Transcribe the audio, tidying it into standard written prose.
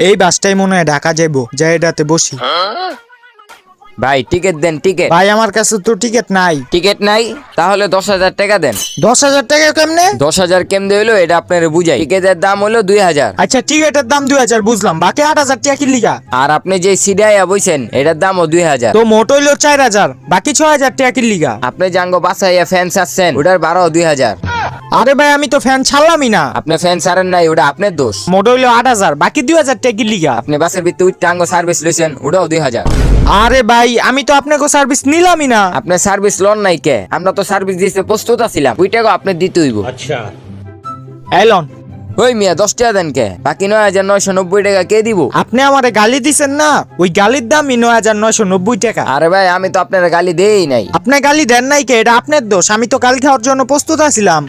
এই বাসটাই মনে হয় ঢাকা যাইবো, যাই এটাতে বসি। ভাই টিকিট দেন টিকিট। ভাই আমার কাছে তো টিকিট নাই। টিকিট নাই? তাহলে 10,000 টাকা দেন। 10,000 টাকা কেমনে? 10,000 কেমনে হইলো এটা আপনার বুঝাই। টিকিটের দাম হলো 2,000। আচ্ছা টিকিটের দাম 2,000 বুঝলাম, বাকি 8,000 টাকা কি লিগা? আর আপনি যে সিডাইয়া বইছেন এটার দামও 2,000। তো মোট হইলো 4,000, বাকি 6,000 টাকা কি লিগা? আপনি জাঙ্গো বাসাইয়া ফ্যান ছাড়ছেন ওটার ভাড়াও 2,000। আরে ভাই আমি তো ফ্যান ছাড়লামই না। আপনি ফ্যান ছাড়েন নাই ওটা আপনার দোষ। মোট হইলো 8,000, বাকি 2,000 টাকা কি লিগা? আপনি বাসের ভিতরে উঠতে আঙ্গো সার্ভিস লইছেন ওটাও 2,000। আরে ভাই আমি তো আপনাকে সার্ভিস নিলামই না। আপনি সার্ভিস লোন নাই কে? আমরা তো সার্ভিস দিতে প্রস্তুত আছিলাম, ওই টাকা আপনি দিতে হইব। এলন ওই মিয়া 10 টাকা দেন কে? বাকি 9,990 টাকা কে দিব? আপনি আমারে গালি দিছেন না, ওই গালির দামই 9,990 টাকা। আরে ভাই আমি তো আপনার গালি দেই নাই। আপনি গালি দেন নাই কে? এটা আপনার দোষ, আমি তো গালি খাওয়ার জন্য প্রস্তুত আছিলাম।